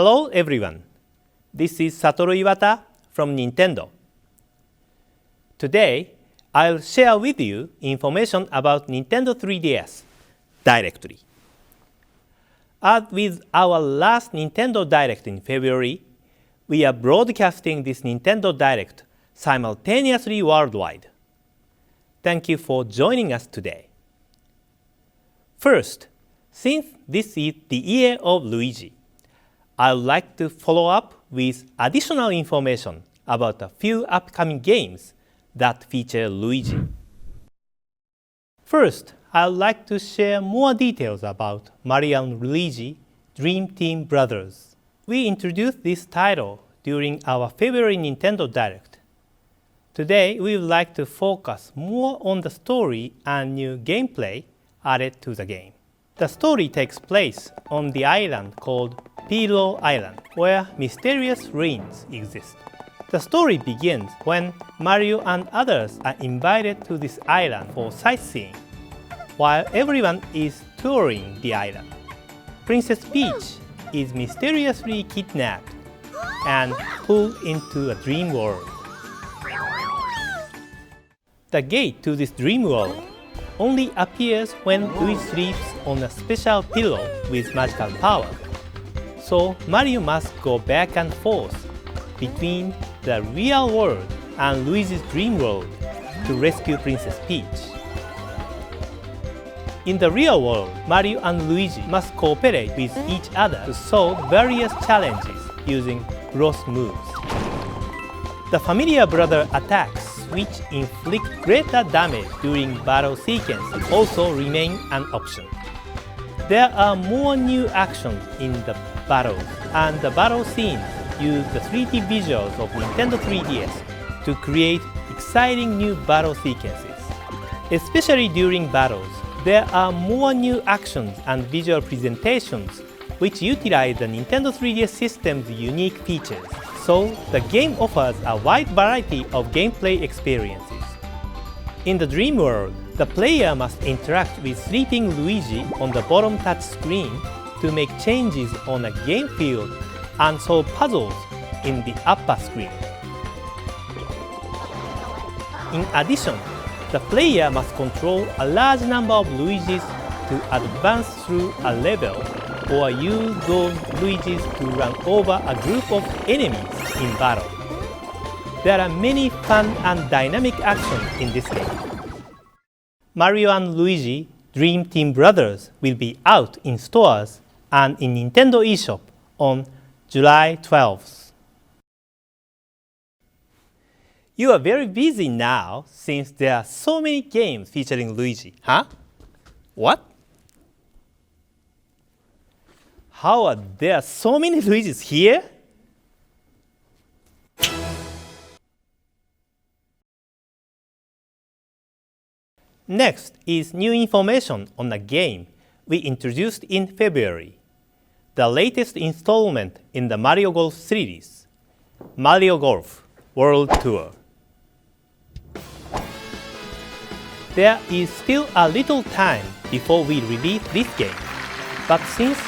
Hello everyone, this is Satoru Ivata from Nintendo. Today, I'll share with you information about Nintendo 3DS directly. As with our last Nintendo Direct in February, we are broadcasting this Nintendo Direct simultaneously worldwide. Thank you for joining us today. First, since this is the year of Luigi, I would like to follow up with additional information about a few upcoming games that feature Luigi. First, I would like to share more details about Mario and Luigi Dream Team Brothers. We introduced this title during our February Nintendo Direct. Today, we would like to focus more on the story and new gameplay added to the game. The story takes place on the island called Pillow Island, where mysterious ruins exist. The story begins when Mario and others are invited to this island for sightseeing, while everyone is touring the island. Princess Peach is mysteriously kidnapped and pulled into a dream world. The gate to this dream world only appears when Luigi sleeps on a special pillow with magical power. So Mario must go back and forth between the real world and Luigi's dream world to rescue Princess Peach. In the real world, Mario and Luigi must cooperate with each other to solve various challenges using cross moves. The familiar brother attacks, which inflict greater damage during battle sequences, also remain an option. There are more new actions in the battles, and the battle scenes use the 3D visuals of Nintendo 3DS to create exciting new battle sequences. Especially during battles, there are more new actions and visual presentations which utilize the Nintendo 3DS system's unique features. So, the game offers a wide variety of gameplay experiences. In the dream world, the player must interact with sleeping Luigi on the bottom touch screen to make changes on a game field and solve puzzles in the upper screen. In addition, the player must control a large number of Luigis to advance through a level or use those Luigis to run over a group of enemies in battle. There are many fun and dynamic actions in this game. Mario and Luigi Dream Team Brothers will be out in stores and in Nintendo eShop on July 12th. You are very busy now since there are so many games featuring Luigi, huh? What? How are there so many Luigis here? Next is new information on a game we introduced in February, the latest installment in the Mario Golf series, Mario Golf World Tour. There is still a little time before we release this game, but since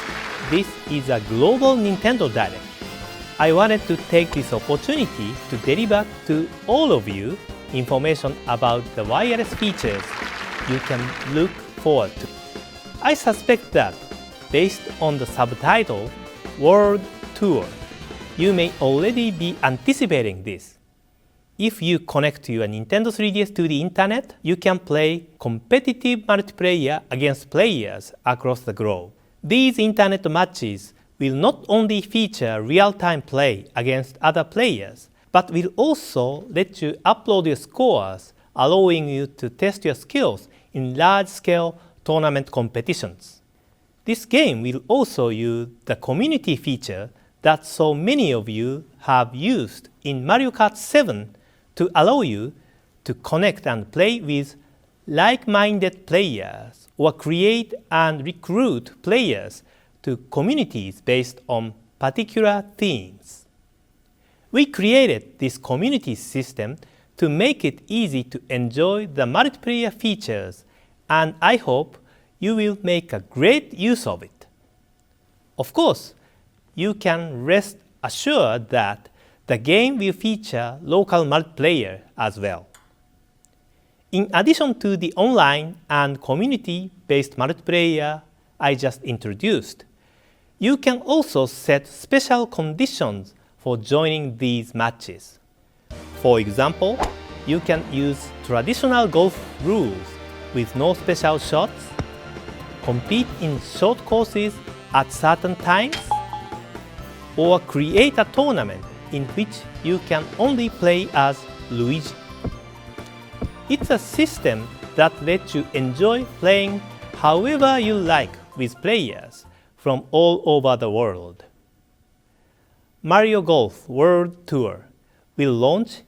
this is a global Nintendo Direct, I wanted to take this opportunity to deliver to all of you information about the wireless features you can look forward to. I suspect that, based on the subtitle World Tour, you may already be anticipating this. If you connect your Nintendo 3DS to the internet, you can play competitive multiplayer against players across the globe. These internet matches will not only feature real-time play against other players, but will also let you upload your scores, allowing you to test your skills in large-scale tournament competitions. This game will also use the community feature that so many of you have used in Mario Kart 7 to allow you to connect and play with like-minded players or create and recruit players to communities based on particular themes. We created this community system to make it easy to enjoy the multiplayer features, and I hope you will make a great use of it. Of course, you can rest assured that the game will feature local multiplayer as well. In addition to the online and community-based multiplayer I just introduced, you can also set special conditions for joining these matches. For example, you can use traditional golf rules with no special shots, compete in short courses at certain times, or create a tournament in which you can only play as Luigi. It's a system that lets you enjoy playing however you like with players from all over the world. Mario Golf World Tour will launch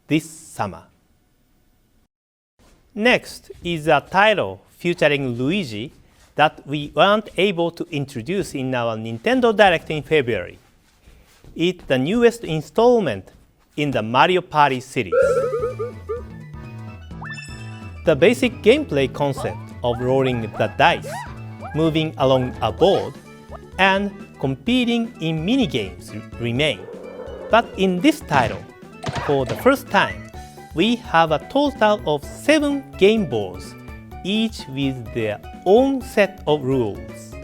this summer. Next is a title featuring Luigi that we weren't able to introduce in our Nintendo Direct in February. It's the newest installment in the Mario Party series. The basic gameplay concept of rolling the dice, moving along a board, and competing in minigames remain. But in this title, for the first time, we have a total of 7 game boards, each with their own set of rules.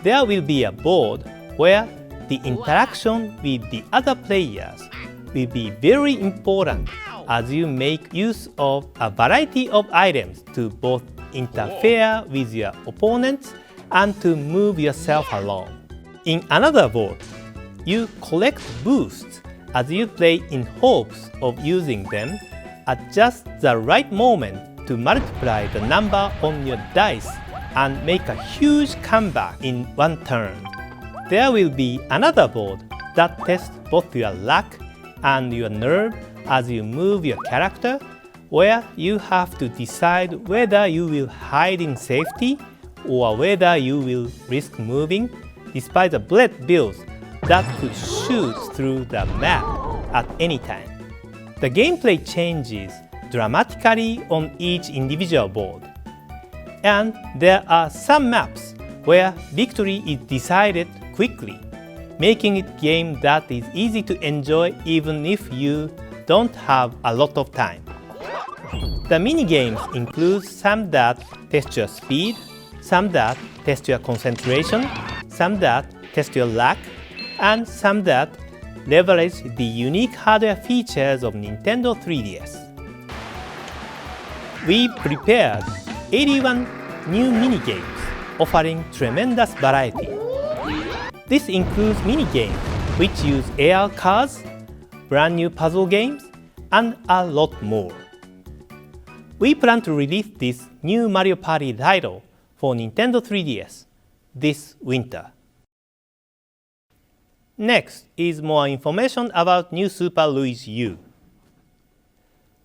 There will be a board where the interaction with the other players will be very important as you make use of a variety of items to both interfere with your opponents and to move yourself along. In another board, you collect boosts as you play in hopes of using them at just the right moment to multiply the number on your dice and make a huge comeback in one turn. There will be another board that tests both your luck and your nerve as you move your character, where you have to decide whether you will hide in safety or whether you will risk moving despite the bullet bills that could shoot through the map at any time. The gameplay changes dramatically on each individual board, and there are some maps where victory is decided quickly, making it a game that is easy to enjoy even if you don't have a lot of time. The minigames include some that test your speed, some that test your concentration, some that test your luck, and some that leverage the unique hardware features of Nintendo 3DS. We prepared 81 new minigames offering tremendous variety. This includes minigames which use AR cards, brand new puzzle games, and a lot more. We plan to release this new Mario Party title for Nintendo 3DS this winter. Next is more information about New Super Luigi U.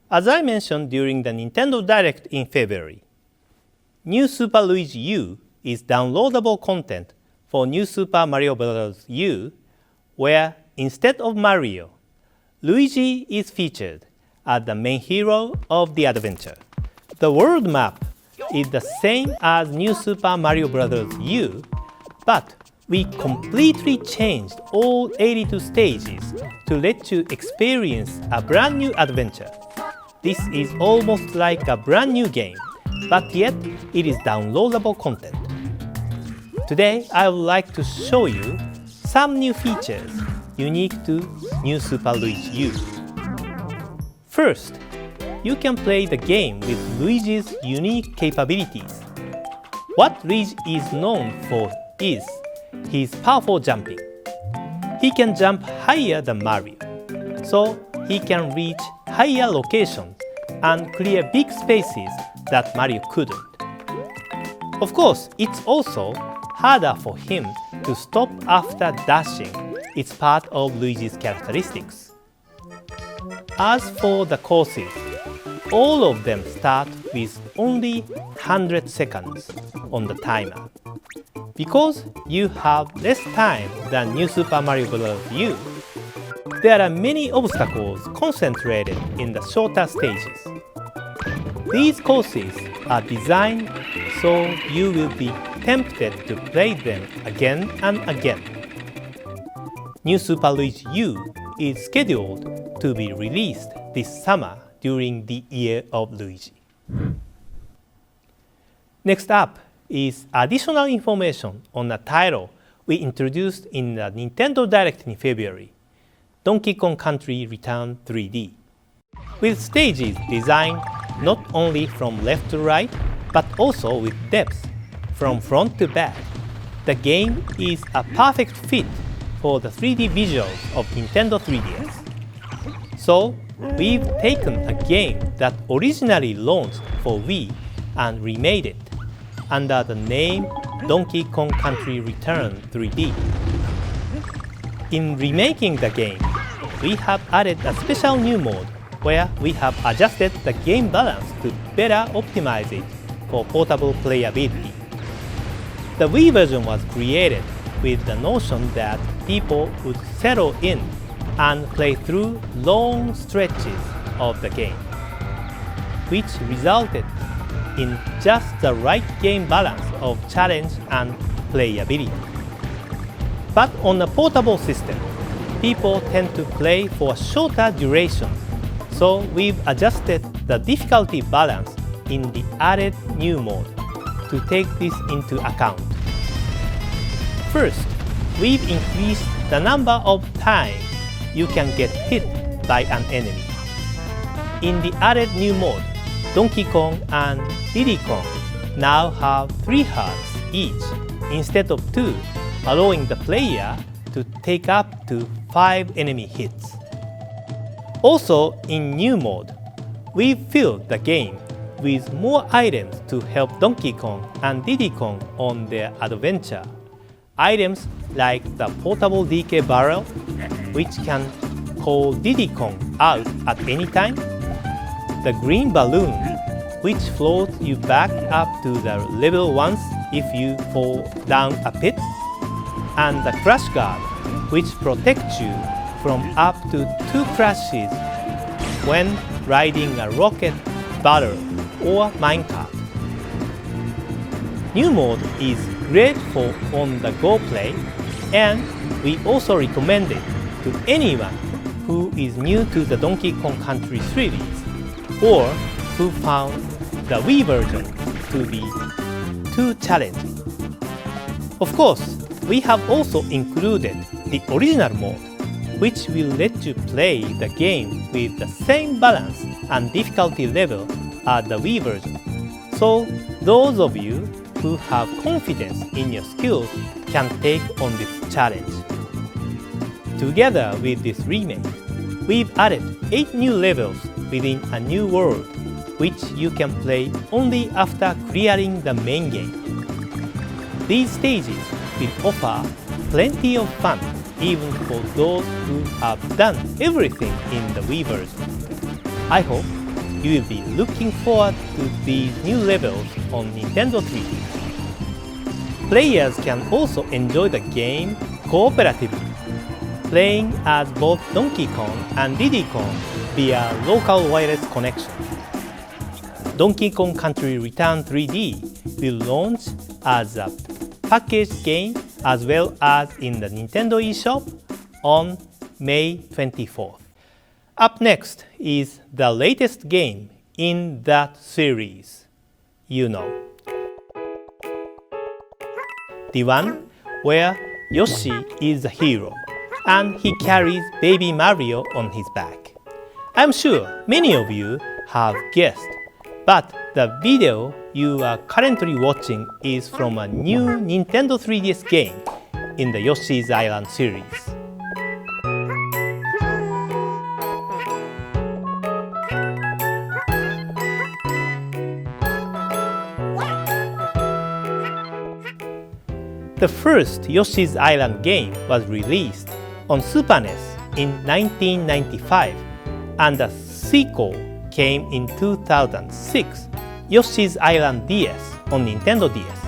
As I mentioned during the Nintendo Direct in February, New Super Luigi U is downloadable content for New Super Mario Bros. U, where instead of Mario, Luigi is featured as the main hero of the adventure. The world map is the same as New Super Mario Bros. U, but we completely changed all 82 stages to let you experience a brand new adventure. This is almost like a brand new game, but yet it is downloadable content. Today I would like to show you some new features unique to New Super Luigi U. First, you can play the game with Luigi's unique capabilities. What Luigi is known for is his powerful jumping. He can jump higher than Mario, so he can reach higher locations and clear big spaces that Mario couldn't. Of course, it's also harder for him to stop after dashing. It's part of Luigi's characteristics. As for the courses, all of them start with only 100 seconds on the timer. Because you have less time than New Super Mario Bros. U, there are many obstacles concentrated in the shorter stages. These courses are designed so you will be tempted to play them again and again. New Super Luigi U is scheduled to be released this summer during the Year of Luigi. Next up is additional information on a title we introduced in the Nintendo Direct in February, Donkey Kong Country Return 3D. With stages designed not only from left to right, but also with depth from front to back, the game is a perfect fit for the 3D visuals of Nintendo 3DS. So, we've taken a game that originally launched for Wii and remade it under the name Donkey Kong Country Return 3D. In remaking the game, we have added a special new mode where we have adjusted the game balance to better optimize it for portable playability. The Wii version was created with the notion that people would settle in and play through long stretches of the game, which resulted in just the right game balance of challenge and playability. But on a portable system, people tend to play for a shorter duration, so we've adjusted the difficulty balance in the added new mode to take this into account. First, we've increased the number of times you can get hit by an enemy. In the added new mode, Donkey Kong and Diddy Kong now have 3 hearts each instead of 2, allowing the player to take up to 5 enemy hits. Also, in new mode, we've filled the game with more items to help Donkey Kong and Diddy Kong on their adventure. Items like the portable DK barrel, which can call Diddy Kong out at any time, the green balloon, which floats you back up to the level once if you fall down a pit, and the crash guard, which protects you from up to 2 crashes when riding a rocket battle or minecart. New mode is great for on-the-go play, and we also recommend it to anyone who is new to the Donkey Kong Country series or who found the Wii version to be too challenging. Of course, we have also included the original mode, which will let you play the game with the same balance and difficulty level as the Wii version. So, those of you who have confidence in your skills can take on this challenge. Together with this remake, we've added 8 new levels within a new world, which you can play only after clearing the main game. These stages will offer plenty of fun even for those who have done everything in the Wii version. I hope you will be looking forward to these new levels on Nintendo 3DS. Players can also enjoy the game cooperatively, playing as both Donkey Kong and Diddy Kong via local wireless connection. Donkey Kong Country Return 3D will launch as a packaged game as well as in the Nintendo eShop on May 24th. Up next is the latest game in that series. You know. The one where Yoshi is the hero and he carries baby Mario on his back. I'm sure many of you have guessed, but the video you are currently watching is from a new Nintendo 3DS game in the Yoshi's Island series. The first Yoshi's Island game was released on Super NES in 1995, and the sequel came in 2006, Yoshi's Island DS on Nintendo DS.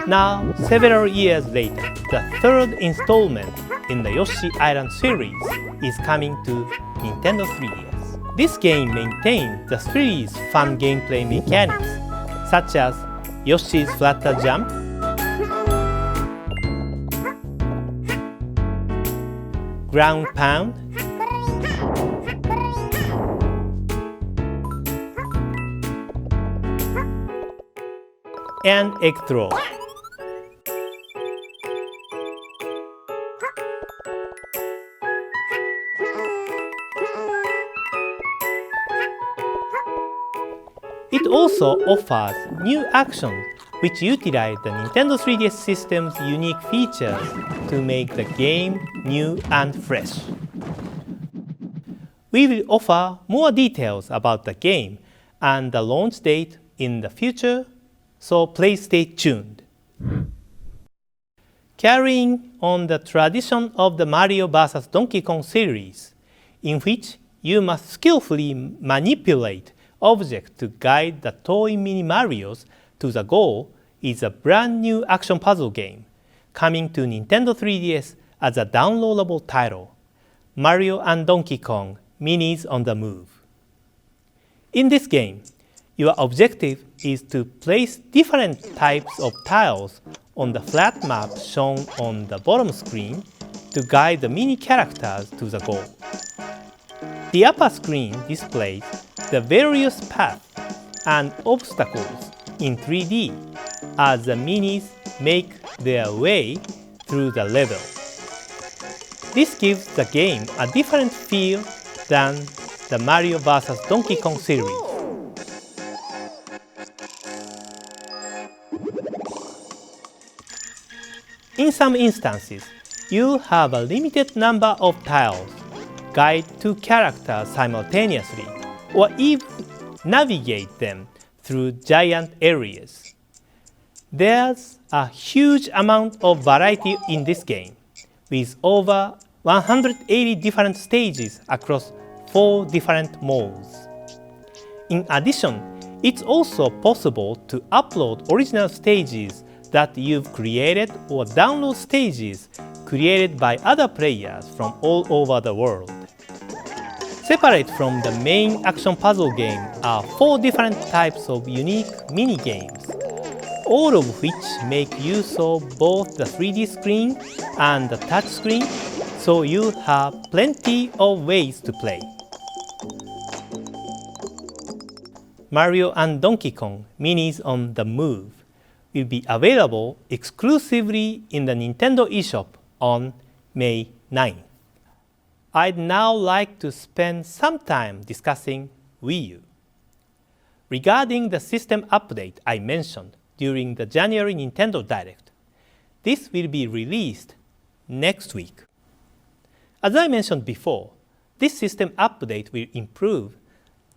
Now, several years later, the third installment in the Yoshi Island series is coming to Nintendo 3DS. This game maintains the series' fun gameplay mechanics, such as Yoshi's Flutter Jump, Ground Pound, and Egg Throw. It also offers new actions which utilize the Nintendo 3DS system's unique features to make the game new and fresh. We will offer more details about the game and the launch date in the future, so please stay tuned. Carrying on the tradition of the Mario vs. Donkey Kong series, in which you must skillfully manipulate objects to guide the toy mini Marios to the goal, is a brand new action puzzle game coming to Nintendo 3DS as a downloadable title, Mario and Donkey Kong Minis on the Move. In this game, your objective is to place different types of tiles on the flat map shown on the bottom screen to guide the mini characters to the goal. The upper screen displays the various paths and obstacles in 3D as the minis make their way through the level. This gives the game a different feel than the Mario vs. Donkey Kong series. In some instances, you'll have a limited number of tiles, guide two characters simultaneously, or even navigate them through giant areas. There's a huge amount of variety in this game, with over 180 different stages across 4 different modes. In addition, it's also possible to upload original stages that you've created or download stages created by other players from all over the world. Separate from the main action puzzle game are 4 different types of unique mini-games, all of which make use of both the 3D screen and the touch screen, so you have plenty of ways to play. Mario and Donkey Kong Minis on the Move will be available exclusively in the Nintendo eShop on May 9th. I'd now like to spend some time discussing Wii U. Regarding the system update I mentioned during the January Nintendo Direct, this will be released next week. As I mentioned before, this system update will improve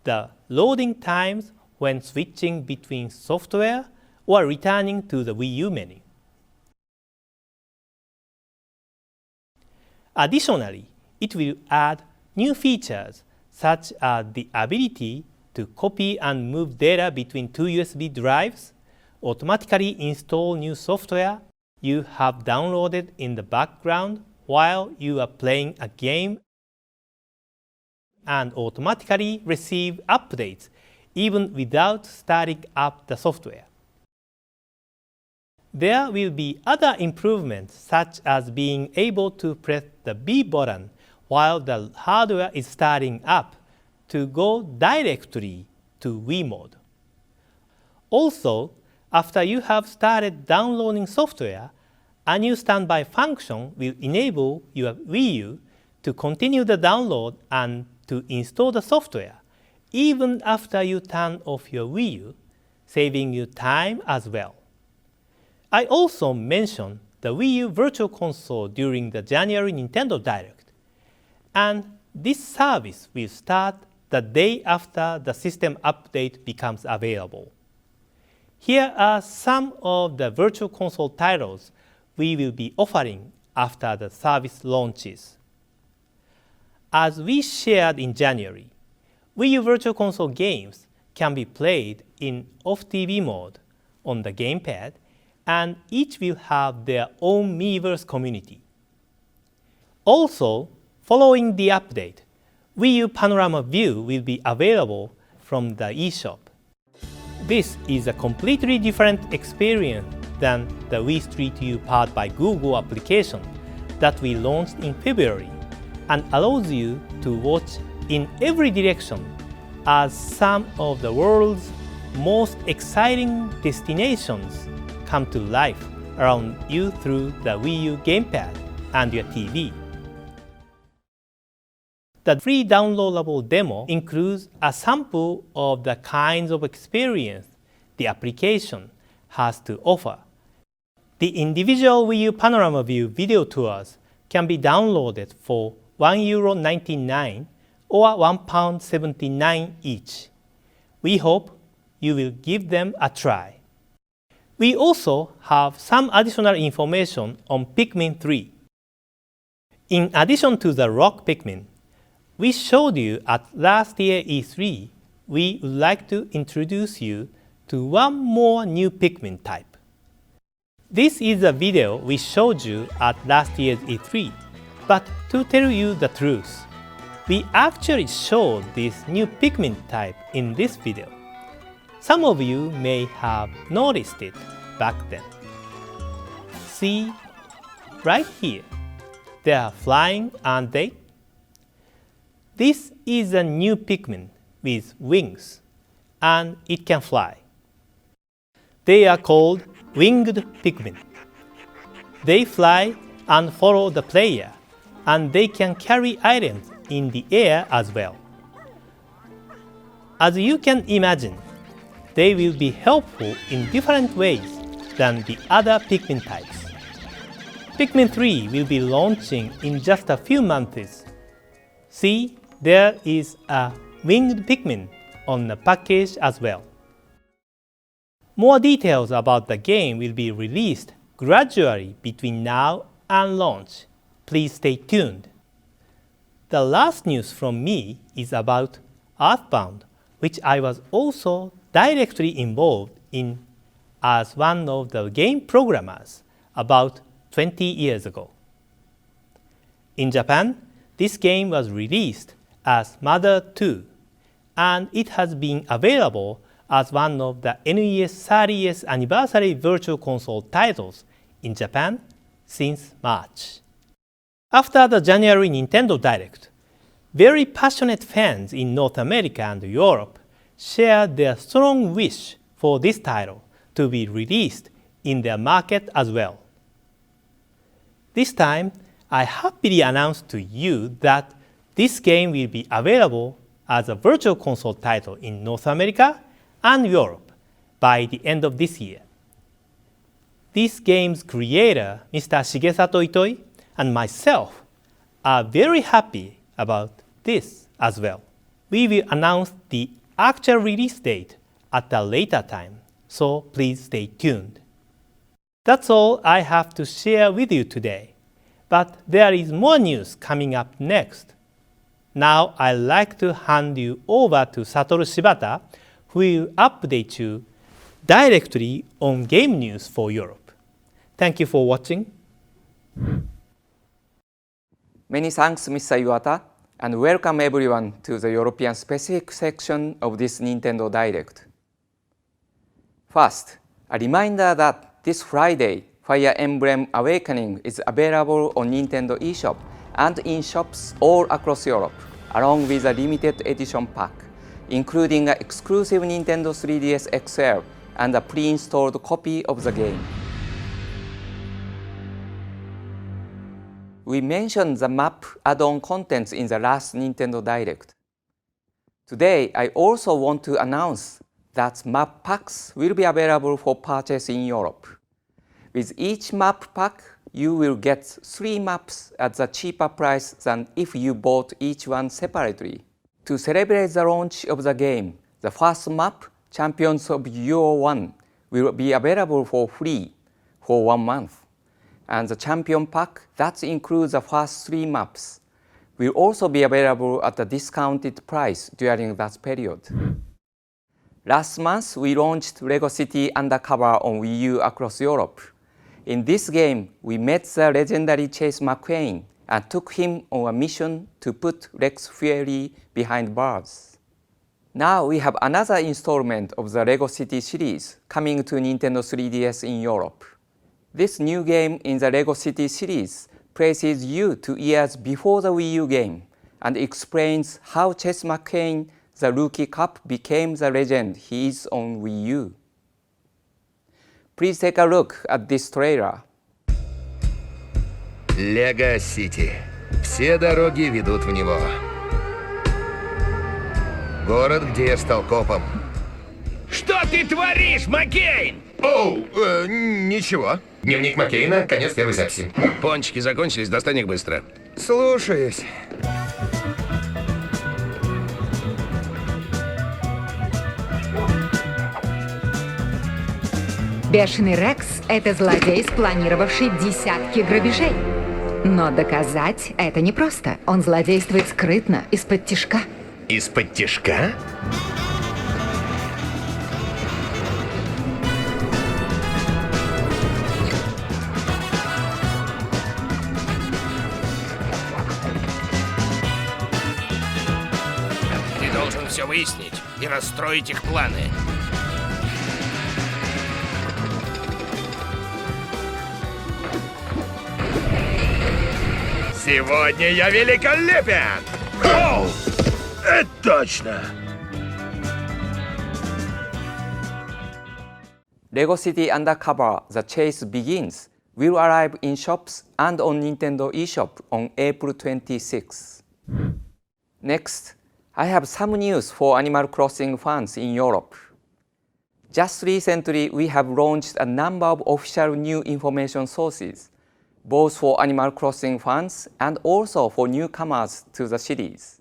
the loading times when switching between software or returning to the Wii U menu. Additionally, it will add new features such as the ability to copy and move data between 2 USB drives, automatically install new software you have downloaded in the background while you are playing a game, and automatically receive updates even without starting up the software. There will be other improvements such as being able to press the B button while the hardware is starting up to go directly to Wii mode. Also, after you have started downloading software, a new standby function will enable your Wii U to continue the download and to install the software even after you turn off your Wii U, saving you time as well. I also mentioned the Wii U Virtual Console during the January Nintendo Direct, and this service will start the day after the system update becomes available. Here are some of the Virtual Console titles we will be offering after the service launches. As we shared in January, Wii U Virtual Console games can be played in off-TV mode on the gamepad, and each will have their own Miiverse community. Also, following the update, Wii U Panorama View will be available from the eShop. This is a completely different experience than the Wii Street U powered by Google application that we launched in February and allows you to watch in every direction as some of the world's most exciting destinations come to life around you through the Wii U gamepad and your TV. The free downloadable demo includes a sample of the kinds of experience the application has to offer. The individual Wii U Panorama View video tours can be downloaded for €1.99 or £1.79 each. We hope you will give them a try. We also have some additional information on Pikmin 3. In addition to the rock Pikmin we showed you at last year's E3, we would like to introduce you to one more new Pikmin type. This is a video we showed you at last year's E3, but to tell you the truth, we actually showed this new Pikmin type in this video. Some of you may have noticed it back then. See, right here, they are flying, aren't they? This is a new Pikmin with wings, and it can fly. They are called winged Pikmin. They fly and follow the player, and they can carry items in the air as well. As you can imagine, they will be helpful in different ways than the other Pikmin types. Pikmin 3 will be launching in just a few months. See, there is a winged Pikmin on the package as well. More details about the game will be released gradually between now and launch. Please stay tuned. The last news from me is about Earthbound, which I was also directly involved in as one of the game programmers about 20 years ago. In Japan, this game was released as Mother 2, and it has been available as one of the NES 30th anniversary virtual console titles in Japan since March. After the January Nintendo Direct, very passionate fans in North America and Europe shared their strong wish for this title to be released in their market as well. This time, I happily announce to you that this game will be available as a virtual console title in North America and Europe by the end of this year. This game's creator, Mr. Shigesato Itoi, and myself are very happy about this as well. We will announce the actual release date at a later time, so please stay tuned. That's all I have to share with you today, but there is more news coming up next. Now I'd like to hand you over to Satoru Shibata, who will update you directly on game news for Europe. Thank you for watching. Many thanks, Mr. Iwata, and welcome everyone to the European specific section of this Nintendo Direct. First, a reminder that this Friday, Fire Emblem Awakening is available on Nintendo eShop and in shops all across Europe, along with a limited edition pack, including an exclusive Nintendo 3DS XL and a pre-installed copy of the game. We mentioned the map add-on contents in the last Nintendo Direct. Today, I also want to announce that map packs will be available for purchase in Europe. With each map pack, you will get 3 maps at a cheaper price than if you bought each one separately. To celebrate the launch of the game, the first map, Champions of Euro 1, will be available for free for 1 month. And the Champion Pack, that includes the first 3 maps, will also be available at a discounted price during that period. Last month, we launched LEGO City Undercover on Wii U across Europe. In this game, we met the legendary Chase McQueen and took him on a mission to put Rex Fury behind bars. Now we have another installment of the LEGO City series coming to Nintendo 3DS in Europe. This new game in the LEGO City series places you 2 years before the Wii U game and explains how Chess McCain, the rookie cop, became the legend he is on Wii U. Please take a look at this trailer. Лего Сити. Все дороги ведут в него. Город, где я стал копом. Что ты творишь, Маккейн? Ничего. Дневник Маккейна, конец первой записи. Пончики закончились, достань их быстро. Слушаюсь. Бешеный Рекс – это злодей, спланировавший десятки грабежей. Но доказать это непросто. Он злодействует скрытно, из-под тишка. Из-под тишка? Ты должен все выяснить и расстроить их планы. Сегодня я великолепен! Оу! Это точно! LEGO City Undercover: The Chase Begins will arrive in shops and on Nintendo eShop on April 26. Next, I have some news for Animal Crossing fans in Europe. Just recently, we have launched a number of official new information sources, both for Animal Crossing fans and also for newcomers to the series.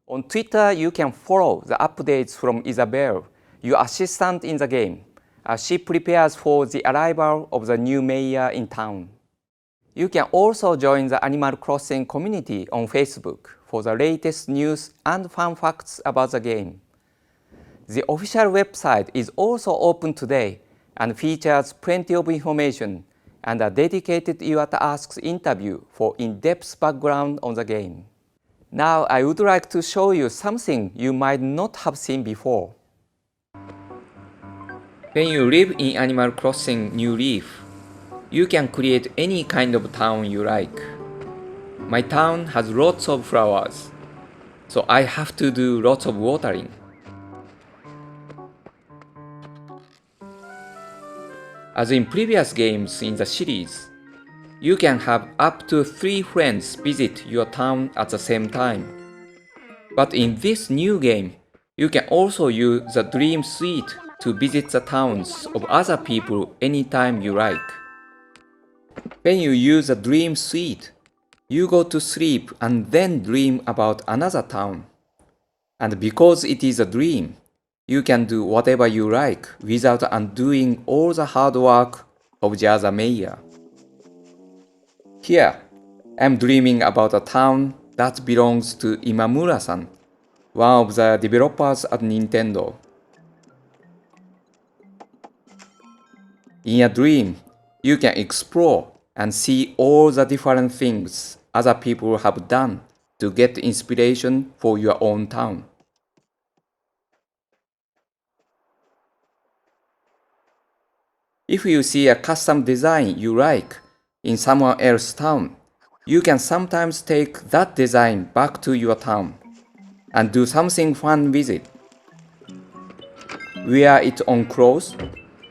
On Twitter, you can follow the updates from Isabelle, your assistant in the game, as she prepares for the arrival of the new mayor in town. You can also join the Animal Crossing community on Facebook for the latest news and fun facts about the game. The official website is also open today and features plenty of information and a dedicated Iwata Asks interview for in-depth background on the game. Now I would like to show you something you might not have seen before. When you live in Animal Crossing New Leaf, you can create any kind of town you like. My town has lots of flowers, so I have to do lots of watering. As in previous games in the series, you can have up to 3 friends visit your town at the same time. But in this new game, you can also use the Dream Suite to visit the towns of other people anytime you like. When you use the Dream Suite, you go to sleep and then dream about another town. And because it is a dream, you can do whatever you like without undoing all the hard work of the other mayor. Here, I'm dreaming about a town that belongs to Imamura-san, one of the developers at Nintendo. In a dream, you can explore and see all the different things other people have done to get inspiration for your own town. If you see a custom design you like in someone else's town, you can sometimes take that design back to your town and do something fun with it. Wear it on clothes,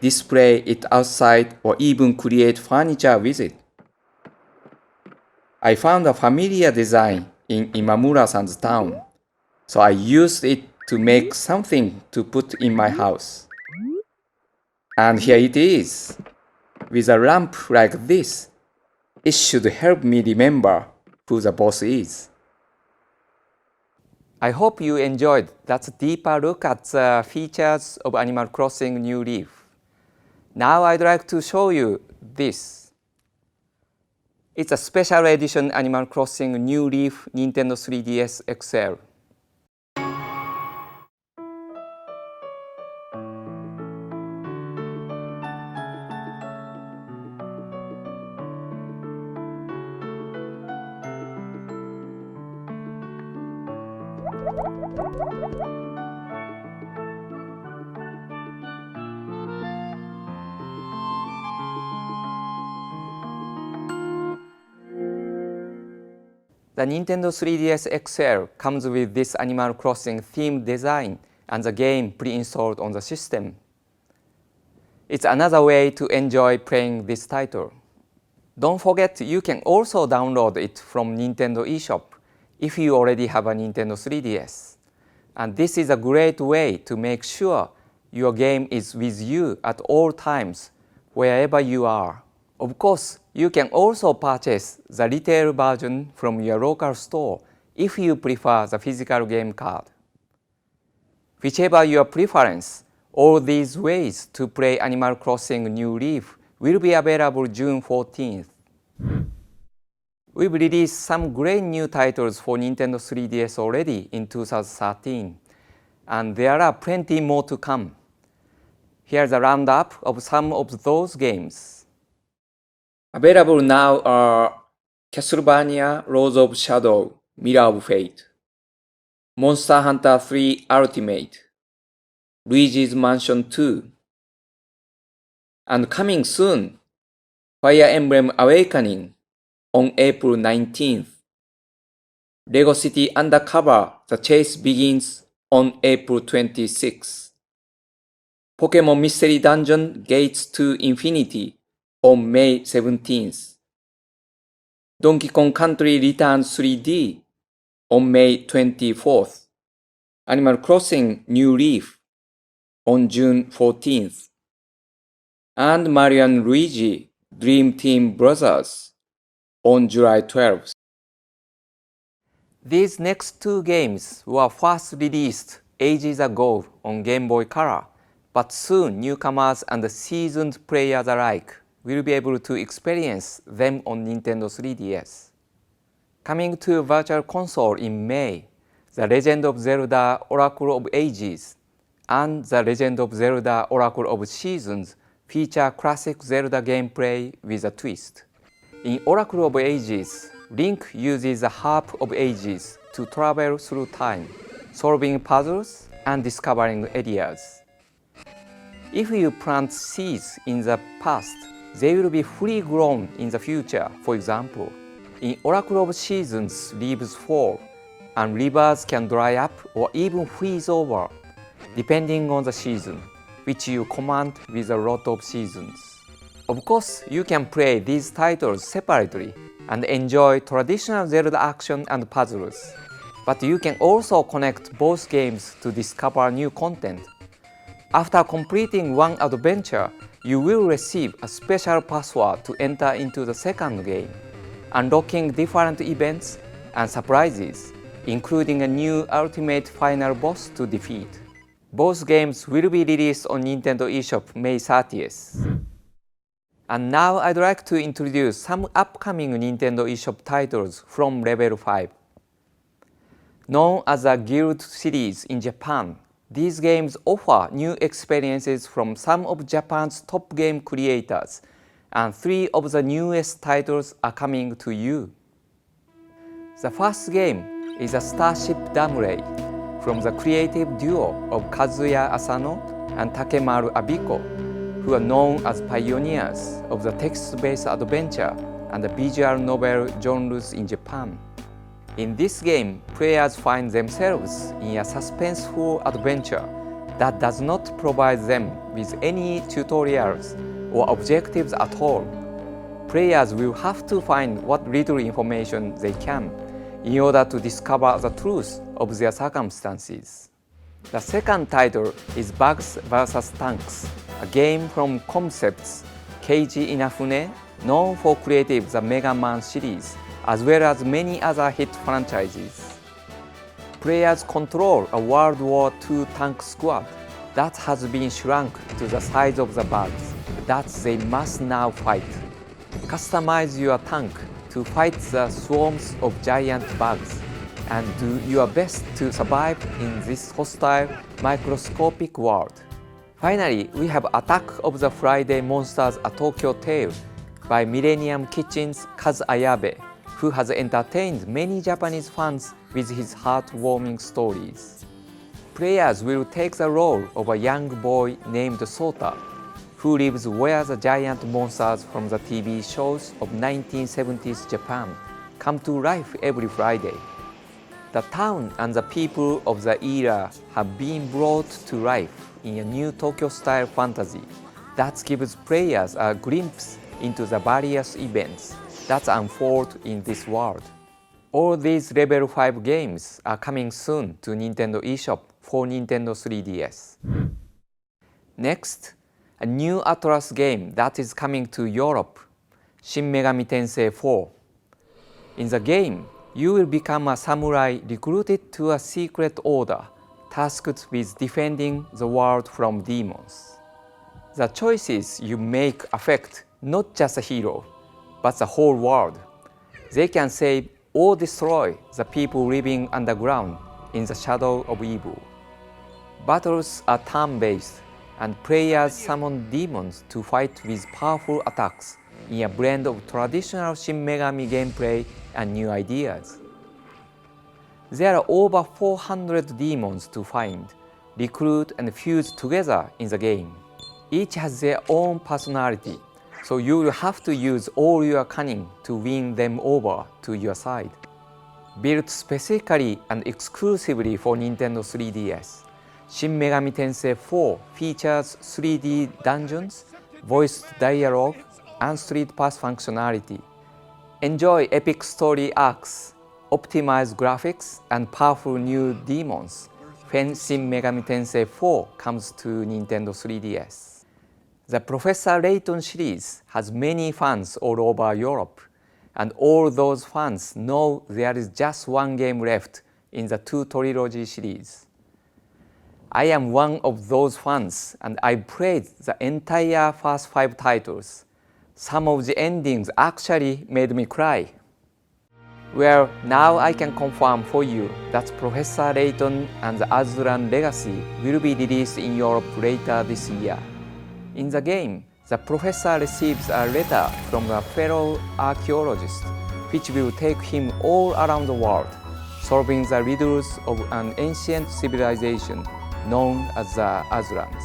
display it outside, or even create furniture with it. I found a familiar design in Imamura-san's town, so I used it to make something to put in my house. And here it is. With a lamp like this, it should help me remember who the boss is. I hope you enjoyed that deeper look at the features of Animal Crossing New Leaf. Now I'd like to show you this. It's a special edition Animal Crossing New Leaf Nintendo 3DS XL. The Nintendo 3DS XL comes with this Animal Crossing themed design and the game pre-installed on the system. It's another way to enjoy playing this title. Don't forget you can also download it from Nintendo eShop if you already have a Nintendo 3DS. And this is a great way to make sure your game is with you at all times, wherever you are. Of course, you can also purchase the retail version from your local store if you prefer the physical game card. Whichever your preference, all these ways to play Animal Crossing New Leaf will be available June 14th. We've released some great new titles for Nintendo 3DS already in 2013, and there are plenty more to come. Here's a roundup of some of those games. Available now are Castlevania Lords of Shadow, Mirror of Fate, Monster Hunter 3 Ultimate, Luigi's Mansion 2, and coming soon, Fire Emblem Awakening on April 19th, Lego City Undercover The Chase Begins on April 26th, Pokemon Mystery Dungeon Gates to Infinity on May 17th, Donkey Kong Country Returns 3D on May 24th, Animal Crossing New Leaf on June 14th, and Mario & Luigi Dream Team Brothers on July 12th. These next two games were first released ages ago on Game Boy Color, but soon newcomers and seasoned players alike will be able to experience them on Nintendo 3DS. Coming to Virtual Console in May, The Legend of Zelda Oracle of Ages and The Legend of Zelda Oracle of Seasons feature classic Zelda gameplay with a twist. In Oracle of Ages, Link uses the Harp of Ages to travel through time, solving puzzles and discovering areas. If you plant seeds in the past, they will be fully grown in the future. For example, in Oracle of Seasons, leaves fall, and rivers can dry up or even freeze over, depending on the season, which you command with a lot of seasons. Of course, you can play these titles separately and enjoy traditional Zelda action and puzzles, but you can also connect both games to discover new content. After completing one adventure, you will receive a special password to enter into the second game, unlocking different events and surprises, including a new ultimate final boss to defeat. Both games will be released on Nintendo eShop May 30th. And now I'd like to introduce some upcoming Nintendo eShop titles from Level 5. Known as the Guild series in Japan, these games offer new experiences from some of Japan's top game creators, and 3 of the newest titles are coming to you. The first game is a Starship Damley from the creative duo of Kazuya Asano and Takemaru Abiko, who are known as pioneers of the text-based adventure and the visual novel genres in Japan. In this game, players find themselves in a suspenseful adventure that does not provide them with any tutorials or objectives at all. Players will have to find what little information they can in order to discover the truth of their circumstances. The second title is Bugs vs. Tanks, a game from Concepts Keiji Inafune, known for creating the Mega Man series, as well as many other hit franchises. Players control a World War II tank squad that has been shrunk to the size of the bugs that they must now fight. Customize your tank to fight the swarms of giant bugs and do your best to survive in this hostile, microscopic world. Finally, we have Attack of the Friday Monsters: A Tokyo Tale by Millennium Kitchen's Kaz Ayabe, who has entertained many Japanese fans with his heartwarming stories. Players will take the role of a young boy named Sota, who lives where the giant monsters from the TV shows of 1970s Japan come to life every Friday. The town and the people of the era have been brought to life in a new Tokyo-style fantasy that gives players a glimpse into the various events that unfold in this world. All these Level 5 games are coming soon to Nintendo eShop for Nintendo 3DS. Next, a new Atlas game that is coming to Europe, Shin Megami Tensei 4. In the game, you will become a samurai recruited to a secret order tasked with defending the world from demons. The choices you make affect not just a hero, but the whole world. They can save or destroy the people living underground in the shadow of evil. Battles are turn-based, and players summon demons to fight with powerful attacks in a blend of traditional Shin Megami gameplay and new ideas. There are over 400 demons to find, recruit and fuse together in the game. Each has their own personality, so you will have to use all your cunning to win them over to your side. Built specifically and exclusively for Nintendo 3DS, Shin Megami Tensei 4 features 3D dungeons, voiced dialogue, and street pass functionality. Enjoy epic story arcs, optimized graphics, and powerful new demons when Shin Megami Tensei 4 comes to Nintendo 3DS. The Professor Layton series has many fans all over Europe, and all those fans know there is just one game left in the two trilogy series. I am one of those fans, and I played the entire first 5 titles. Some of the endings actually made me cry. Well, now I can confirm for you that Professor Layton and the Azuran Legacy will be released in Europe later this year. In the game, the professor receives a letter from a fellow archaeologist, which will take him all around the world, solving the riddles of an ancient civilization known as the Azurans.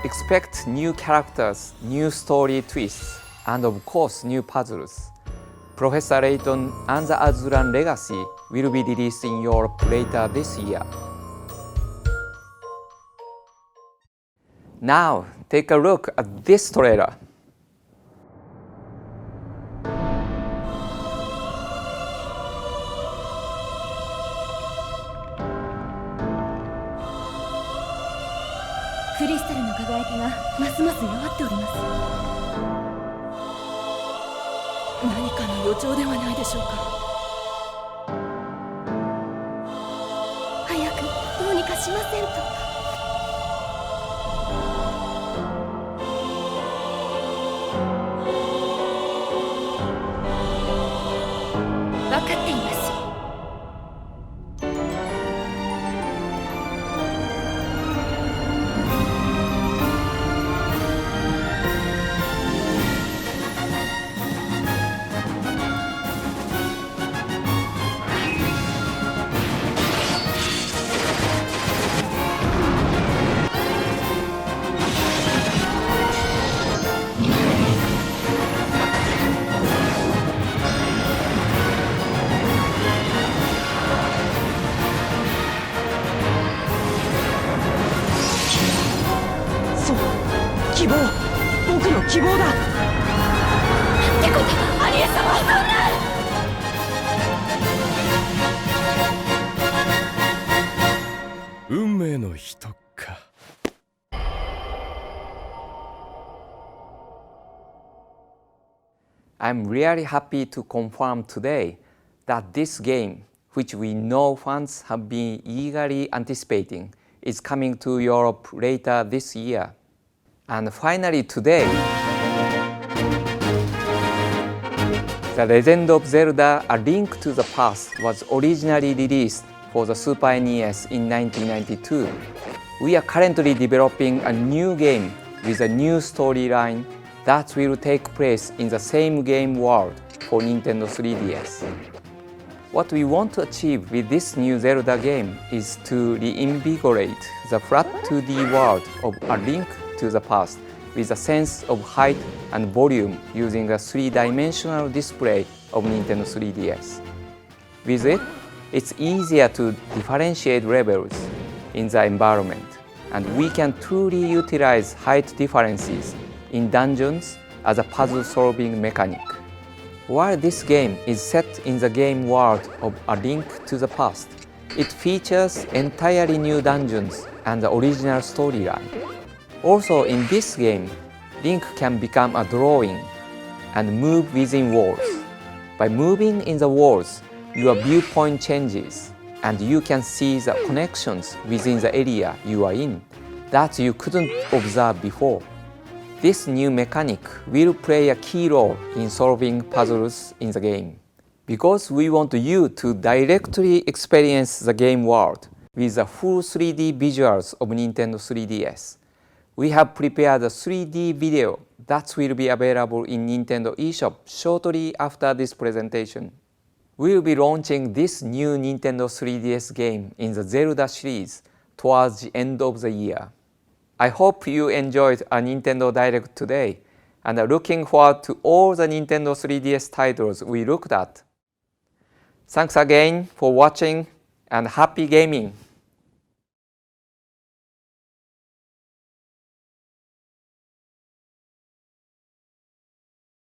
Expect new characters, new story twists, and of course new puzzles. Professor Layton and the Azuran Legacy will be released in Europe later this year. Now, take a look at this trailer. I'm really happy to confirm today that this game, which we know fans have been eagerly anticipating, is coming to Europe later this year. And finally today, The Legend of Zelda: A Link to the Past was originally released for the Super NES in 1992. We are currently developing a new game with a new storyline that will take place in the same game world for Nintendo 3DS. What we want to achieve with this new Zelda game is to reinvigorate the flat 2D world of A Link to the Past with a sense of height and volume using a 3-dimensional display of Nintendo 3DS. With it, it's easier to differentiate levels in the environment, and we can truly utilize height differences in dungeons as a puzzle-solving mechanic. While this game is set in the game world of A Link to the Past, it features entirely new dungeons and the original storyline. Also in this game, Link can become a drawing and move within walls. By moving in the walls, your viewpoint changes and you can see the connections within the area you are in that you couldn't observe before. This new mechanic will play a key role in solving puzzles in the game. Because we want you to directly experience the game world with the full 3D visuals of Nintendo 3DS, we have prepared a 3D video that will be available in Nintendo eShop shortly after this presentation. We will be launching this new Nintendo 3DS game in the Zelda series towards the end of the year. I hope you enjoyed a Nintendo Direct today and are looking forward to all the Nintendo 3DS titles we looked at. Thanks again for watching and happy gaming!